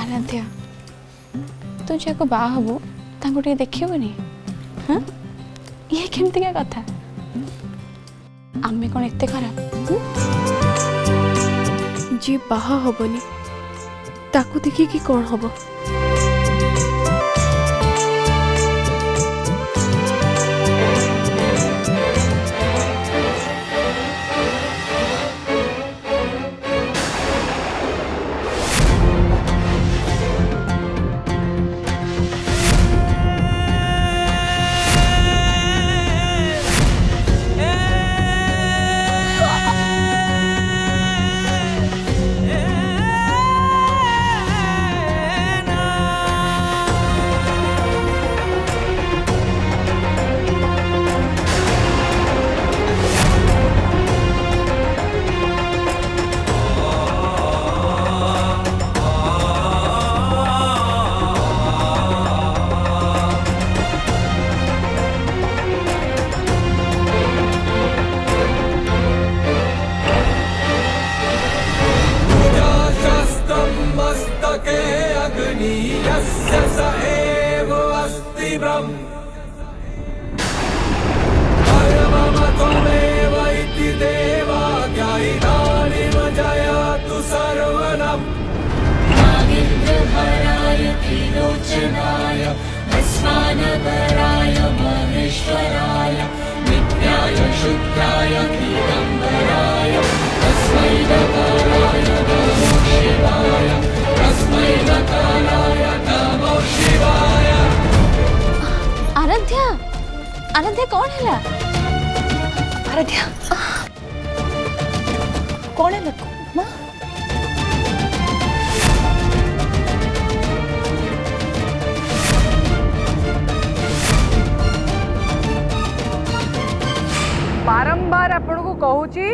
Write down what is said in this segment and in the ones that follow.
आराध्या तू जो बाहा हबू तांको टिके देखिबनी हाँ ये केमती क्या कथा आमे कौन एते खराब जी बाहा हबनी ताकू देखी कि कौन हबो आराध्या आराध्या कौन है आराध्या कौन है माँ बारंबार आपण को कहूची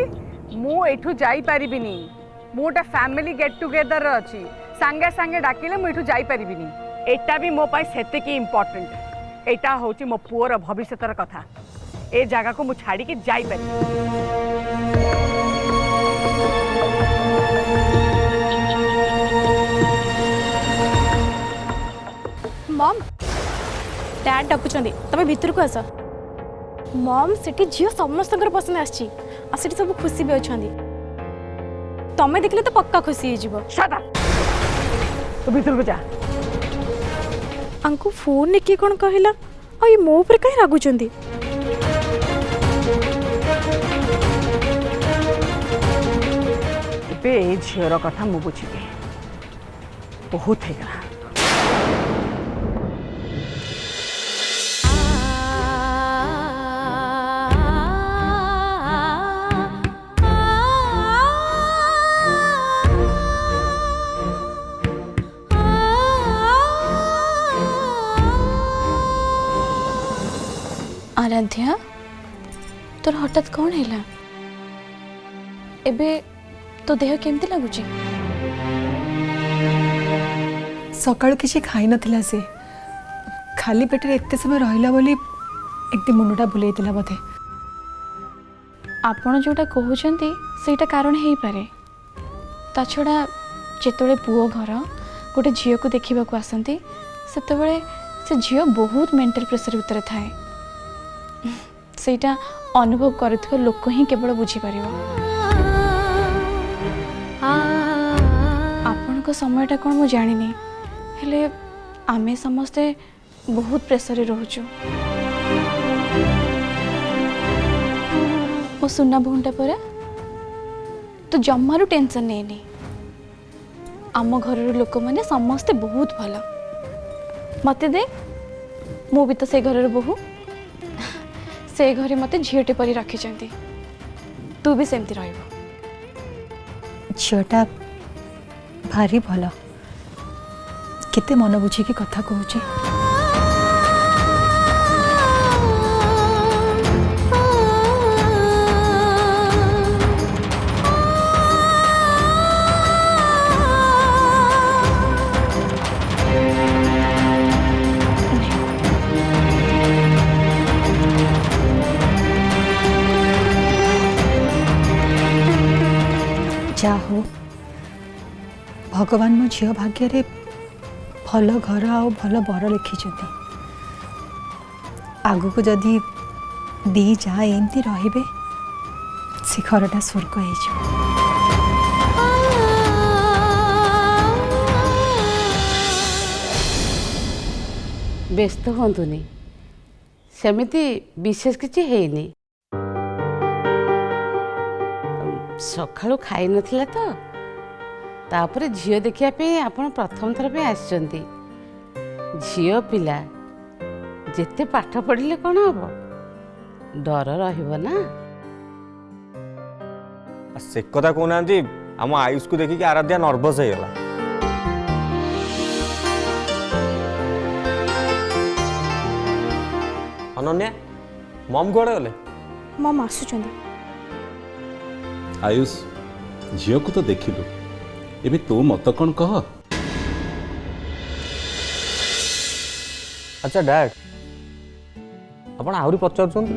मु एठू जाई परिबिनी मोटा फैमिली गेट टुगेदर अछि संगे संगे डाकिले मु एठू जाई परिबिनी एटा भी मो पाई सेते की इम्पोर्टेंट एटा होची मो पुअर भविष्यतर कथा ए जगह को मु छाड़ी के जाई पारि मम डैड डाकुचंदी तमे भीतर को आस मम सेठी झियो समस्तकर पसंद आछि आ सेठी सब खुशी भी अछंदी तमे देखले तो पक्का खुशी हे जीवो शट अप तो भीतर को जा अंकु फोन ने के कोन कहला आ ये मो ऊपर काहे रागुचंदी ए झियर कथा मु बुझिबे बहुत है गला आराध्या तोर हठात कौन है एबे तो देह केमती लगुची सकाळ किसी खाई नथिला से खाली पेटे एते समय रहिला बोली एकदम मुंडा बुलेई दिला बोधे आपण जोटा कहउचंती सेटा कारण हेई पारे ता छड़ा जेतोळे पुओ घर गोटे झियो को देखिबा को आसंती सेतबेले से झियो बहुत मेंटल प्रेशर उतर थाए सेटा अनुभव करथो लोक ही केवल बुझी परिबो आपण को समयटा कोन मु जानिनी हेले आमे समस्ते बहुत प्रेशर रे रहउछु ओ सुना बहुंटा पर तो जम्मारू टेंशन नेनी आम घर लोक माने समस्ते बहुत भला मते दे मु भी तो से घर बहु से घरे मते झीटे परी रखी चंती तू भी सेमती रहइबो झीटा भारी भल केते मन बुझी की कथा कहूची जा हो भगवान मो झील भाग्य भल घर आ भल बर लिखिଛନ୍ତି आगको जदि दी जा एमती रहिबे से घरटा स्वर्ग हो। व्यस्त हुंतुनी सेमिति विशेष किछि हेइनी सकाळु खाई नथिला तो तापर झियो देखिया पे आपण प्रथम थर पे आछंती झियो पिला जेते पाठ पढ़िले कोन हबो डर रहिबो ना से कथा कहना आम आयुष को देखिक आराध्या नर्भस हो गला। अनन्या मम कुआड़े गले? मम आसुचंदी। आयुष झील को तो देखिलु एबे तो मत कौन कह। अच्छा डैड आपण आहुरी पचारुछंती?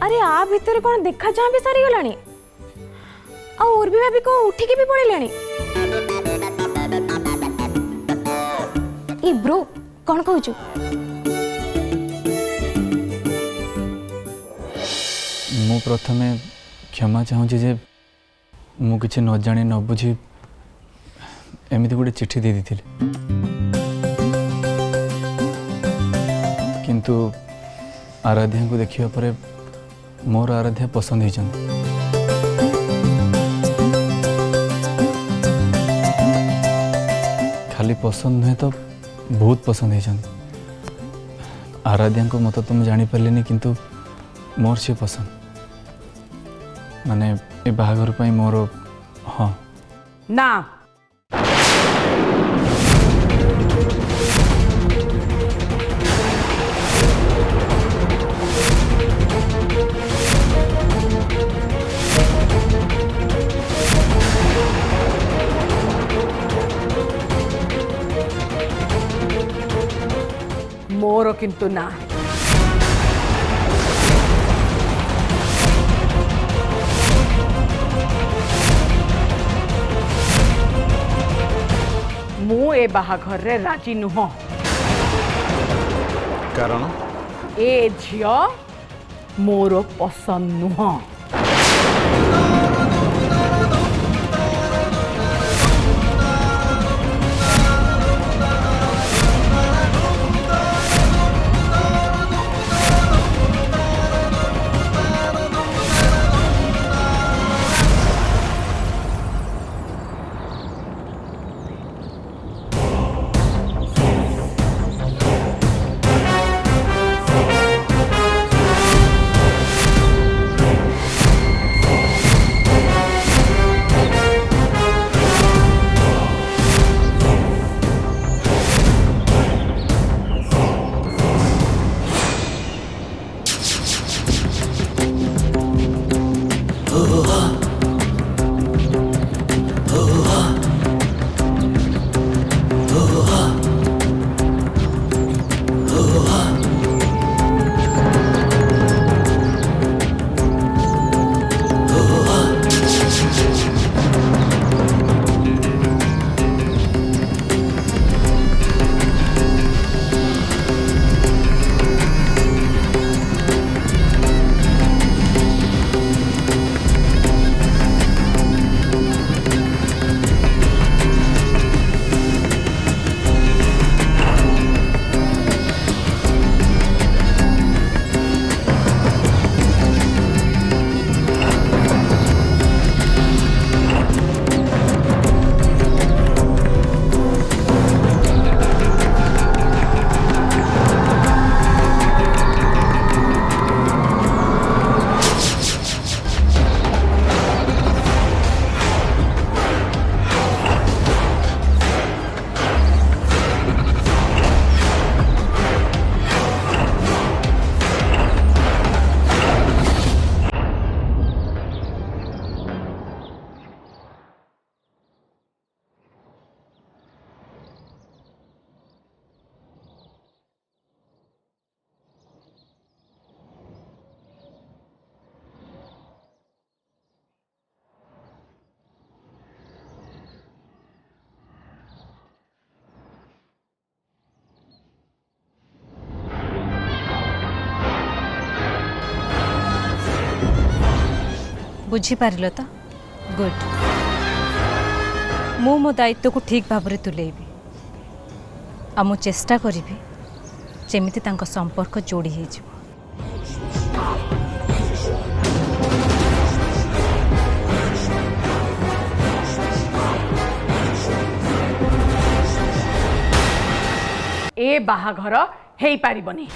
अरे आ भितर कौन देखा चाह भी सारी गलानी आ और भी भाभी को उठिकी भी पड़िलानी। ए ब्रो कौन कहूचु? मु प्रथमे क्षमा चाहूँगी जे मु किछि न जानी न बुझी एमिति गोटे चिट्ठी दे दी किंतु आराध्या को देखिया परे मोर आराध्या पसंद होइछन। खाली पसंद नुहे तो बहुत पसंद होइछन। आराध्या को मत तुम जानी पारलेनी किंतु मोर से पसंद माने ए बाहागर पई मोर हाँ ना मोर किंतु ना। मु ए बाहाघर रे राजी नुह कारण ए झियो मोर पसंद नुह। बुझीपार तो गुड मु मो दायित्व को ठीक भाव में तुलेबी आ मु चेष्टा करी जेमिति तांको संपर्क जोड़ी हो ए बाहाघर हेई पारिबनी।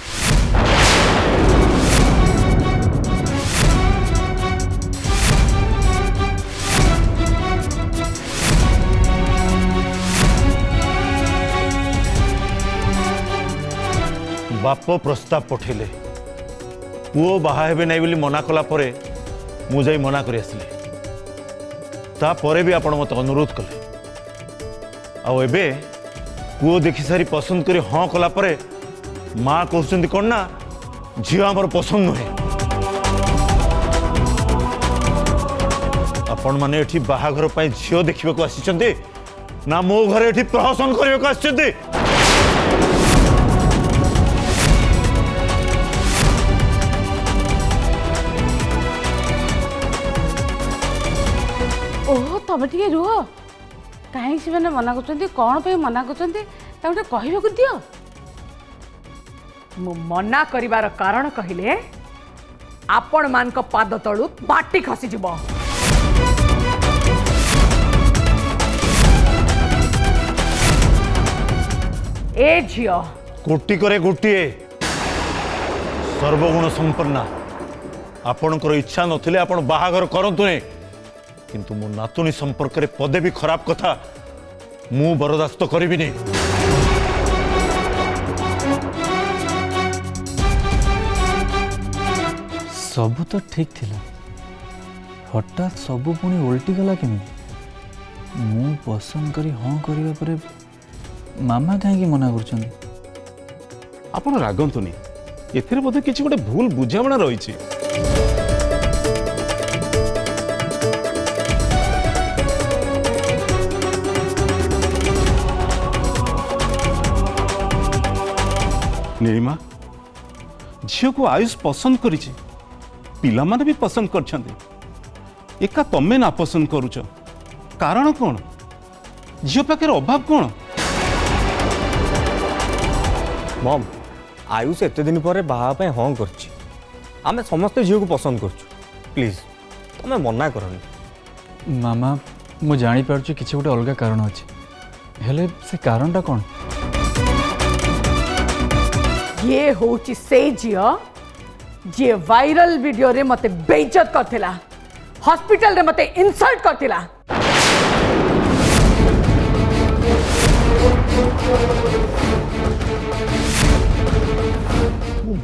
बाप प्रस्ताव पठेले पुओ बाहा हेबे नहीं बोली मना कला परे मु जाई मना करी आसली तापरे भी आपण मत अनुरोध कले आउ एबे पुओ देखि सारी पसंद करी हाँ कला परे माँ कहते कौन ना झील आमर पसंद नुहे आपण माने एठी बाहाघर पई झील देखिबा को आसीचंती ना मो घरे एठी प्रहसन करिबा को आसीचंती। ओह तबे टिके रुह कहीं से मना कर कौन पे मना कर कहवाक दियो। मु मना करिवार कारण कहिले आपण मान को पाद तळु बाटी खसी जिवो। ए झियो कोटी करे गोटिए सर्वगुण संपन्ना आपणकर इच्छा नथिले आपण बाहाघर करंतु ने किंतु मो नातुनी संपर्क रे पदे भी खराब कथा मु बरदास्त करिबि नहीं। सबू तो ठीक थिला हठात सबू पुणी उल्टी गला केमी मु पसंद करी हाँ करिबा परे मामा कहीं मना कर आपण रागंतुनी एथिरे बोधे किछि गोटे भूल बुझामणा रहिछि। नीलिमा झील को आयुष पसंद करिछि पिला माने भी पसंद करछन्ते एका तमे ना पसंद करूछ कारण कौन झील पाखे अभाव कौन। मम आयुष एते दिन पर बाहा पे हाँ करछि आमे समस्त झील को पसंद करछु प्लीज तमे मना करनी। मामा मु जानी पारछु किछि गोटे अलगा कारण अछि हेले से कारणटा कौन। ये होची से झियो जे वायरल वीडियो रे मते बेइज्जत करथिला हॉस्पिटल रे मते इंसल्ट करथिला।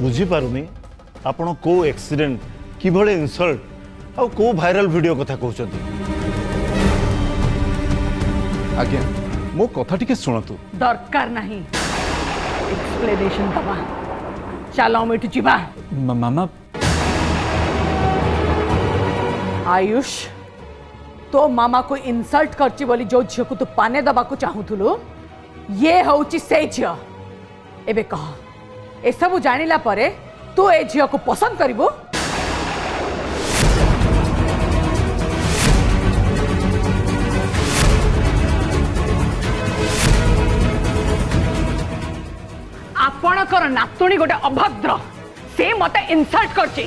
बुझी पारुनी आपण को एक्सीडेंट किभले इंसल्ट आ को वायरल वीडियो कथा कहउछथि। आज्ञा मो कथा टिके सुनतु दरकार नहीं एक्सप्लेनेशन दबा चलो मिठू जीवा। मामा आयुष तो मामा को इंसल्ट करची बोली जो झियो को तू पाने दबा को चाहूथुलु ये होची से झियो एबे कह ए सब जानिला परे तू ए झियो को पसंद करिवो। आपणकर नातुणी गोटे अभद्र से मते इंसल्ट करची।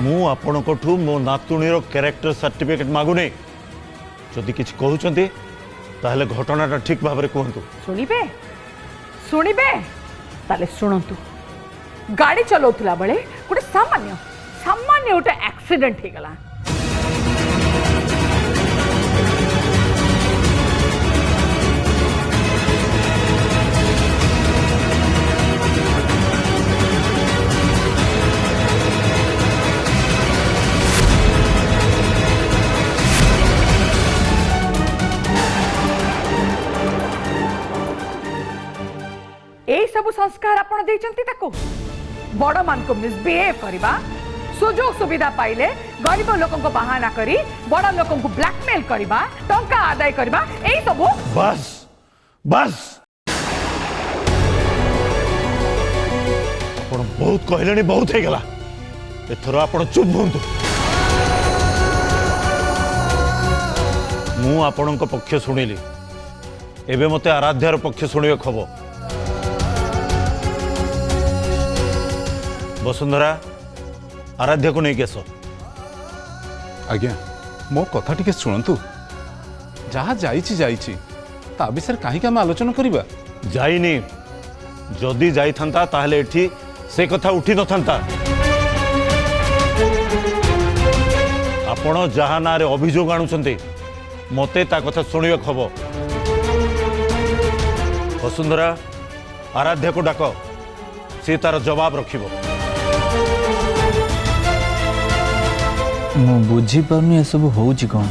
मु आपणकठू मो नातुणीर कैरेक्टर सर्टिफिकेट मागुनी जदि किछ कहउछन्ती ताहले घटनाटा ठीक भाव रे कहंतु। सुनिबे सुनिबे ताले सुनंतु गाड़ी चलाउथला बेले गोटे सामान्य सामान्य गोटे एक्सीडेंट हे गला। ए सब संस्कार आपण देचंती ताको बड़ मान को मिसबिहेव करबा सुजोग सुविधा पाइले गरीब लोकन को बहाना करी बड़ लोकन को ब्लैकमेल करबा टंका आदाय करबा ए सब बस बस ଆପଣ ବହୁତ କହିଲେଣି, ବହୁତ ହେଇଗଲା। ଏଥର ଆପଣ ଚୁପ୍ ହୁଅନ୍ତୁ। ମୁଁ ଆପଣଙ୍କ ପକ୍ଷ ଶୁଣିଲି, ଏବେ ମୋତେ ଆରାଧ୍ୟାର ପକ୍ଷ ଶୁଣିବାକୁ ହବ। ବସୁନ୍ଧରା, ଆରାଧ୍ୟାକୁ ନେଇକି ଆସ। ଆଜ୍ଞା, ମୋ କଥା ଟିକେ ଶୁଣନ୍ତୁ। ଯାହା ଯାଇଛି ଯାଇଛି, ତା ବିଷୟରେ କାହିଁକି ଆମେ ଆଲୋଚନା କରିବା? ଯାଇନି, ଯଦି ଯାଇଥାନ୍ତା ତାହେଲେ ଏଠି ସେ କଥା ଉଠି ନଥାନ୍ତା। ଆପଣ ଯାହା ନାଁରେ ଅଭିଯୋଗ ଆଣୁଛନ୍ତି, ମୋତେ ତା କଥା ଶୁଣିବାକୁ ହବ। ବସୁନ୍ଧରା, ଆରାଧ୍ୟାକୁ ଡାକ, ସେ ତାର ଜବାବ ରଖିବ। ମୁଁ ବୁଝିପାରୁନି ଏସବୁ ହେଉଛି କ'ଣ।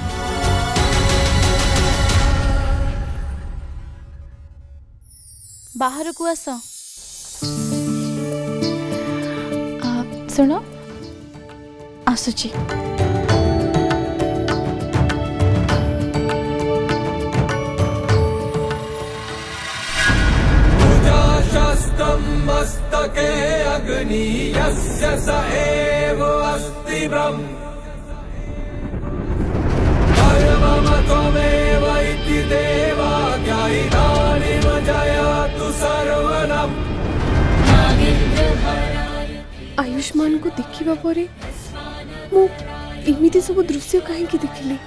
ବାହାରକୁ ଆସ। ଶୁଣ, ଆସୁଛି। मस्तके अग्नि यस्य स एव अस्ति ब्रह्म परमम त्वमेव इति देवा ज्ञानिनानिम जयतु सर्वनम। आयुष्मान को देखिबा परे मु इमिति सब दृश्य काहे की देखिली।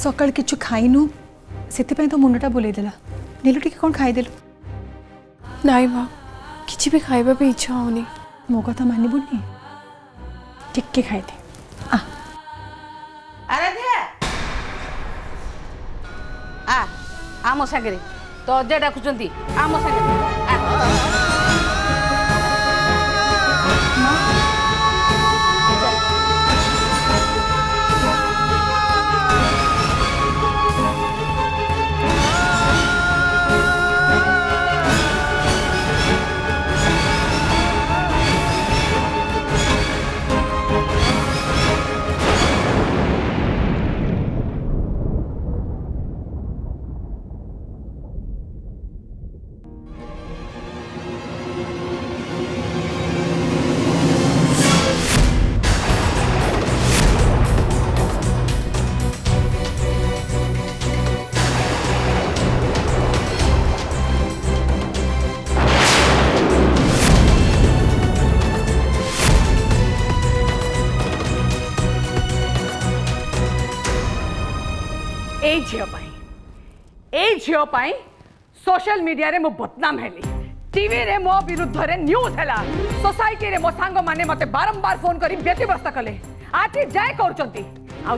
सकाळ किछु खाइनु, सेतिपई तो मुंडटा बुलेदेला। नीलू टिके कोन खाइदेलु? नाई माँ, किछि भी खाइबा पे इच्छा होनी। मो कथा मानिबुनी, टिके खाइदे। आराध्या, आ मो सागरे तो अजय डाकुचंती। आ मो सागरे झील सोशल मीडिया रे मो बदनाम हेली, टीवी रे मो विरुद्ध रे न्यूज हैला, सोसाइटी रे मो सांग माने मते बारंबार फोन करी व्यतिव्यस्त कले। आज जाय करचंती। आउ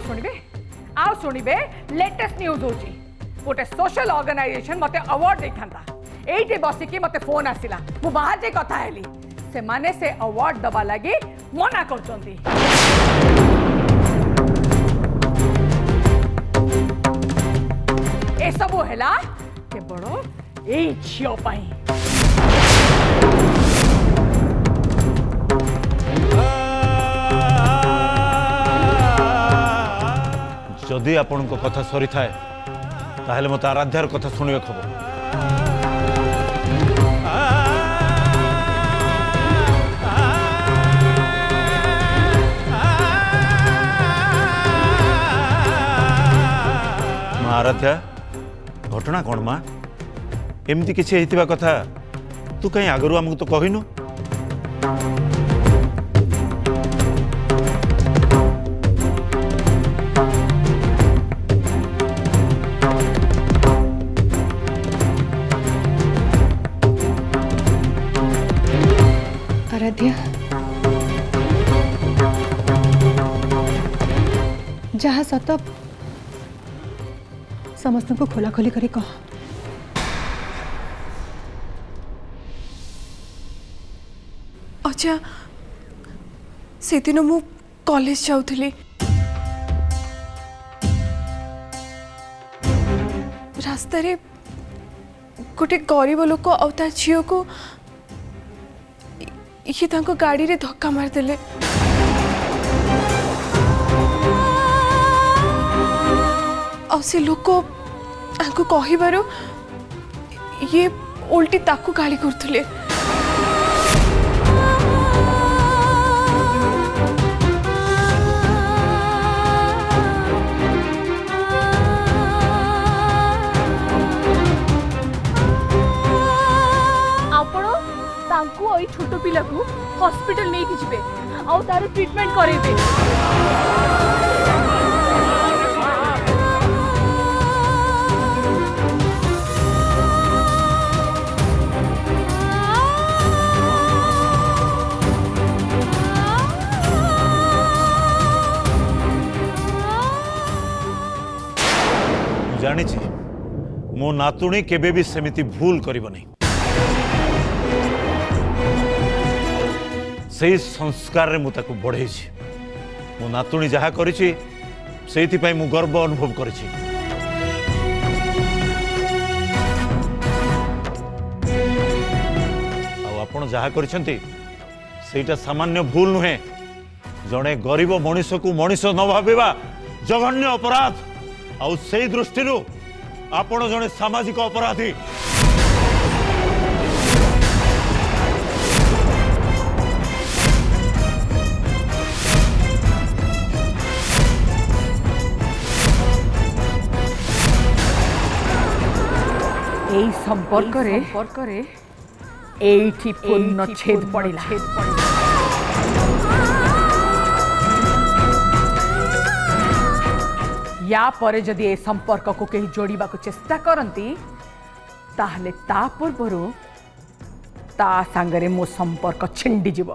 सुनिबे लेटेस्ट न्यूज होची, गोटे सोशल ऑर्गेनाइजेशन मते अवार्ड देखांता। एइटे बसी की मते फोन आसिला, मु बाहर जे कथा हेली, से माने से अवार्ड दबा लागि मना करचंती। ए सबु हैला केवल एई झियो पाई। जदि आपण को कथा सरी थाए ताहले मते आराध्यार कथा सुनियो खबर। मां आराध्या, घटना कौन माँ? एमती किसी हेतिबा कथा तू कहीं आगरू आमको तो कहिनु? आराध्या, जहाँ सत समस्त को खोला खोली करी कह। अच्छा, से दिन मु कॉलेज जाउथली, रास्ता रे गोटे गरीब लोक आ ता झील को ये तांको गाड़ी रे धक्का मार देले। आ से लोक ତାଙ୍କୁ କହିବାରୁ ଇଏ ଓଲଟି ତାକୁ ଗାଳି କରୁଥିଲେ। ଆପଣ ତାଙ୍କୁ ଏଇ ଛୋଟ ପିଲାକୁ ହସ୍ପିଟାଲ ନେଇକି ଯିବେ ଆଉ ତାର ଟ୍ରିଟମେଣ୍ଟ କରେଇବେ। ଜାଣିଛି ମୋ ନାତୁଣୀ କେବେ ବି ସେମିତି ଭୁଲ କରିବ ନାହିଁ। ସେଇ ସଂସ୍କାରରେ ମୁଁ ତାକୁ ବଢ଼େଇଛି। ମୋ ନାତୁଣୀ ଯାହା କରିଛି ସେଇଥିପାଇଁ ମୁଁ ଗର୍ବ ଅନୁଭବ କରିଛି। ଆଉ ଆପଣ ଯାହା କରିଛନ୍ତି ସେଇଟା ସାମାନ୍ୟ ଭୁଲ ନୁହେଁ। ଜଣେ ଗରିବ ମଣିଷକୁ ମଣିଷ ନ ଭାବିବା ଜଘନ୍ୟ ଅପରାଧ। ଆଉ ସେଇ ଦୃଷ୍ଟିରୁ ଆପଣ ଜଣେ ସାମାଜିକ ଅପରାଧୀ। এই সম্পর্করে এইটি পূর্ণচ্ছেদ পড়িলা। या परे जदि ए संपर्क को कहीं जोड़िबा को चेष्टा करती ताहले ता पूर्वरु ता सांगरे मो संपर्क छिंडी जीव।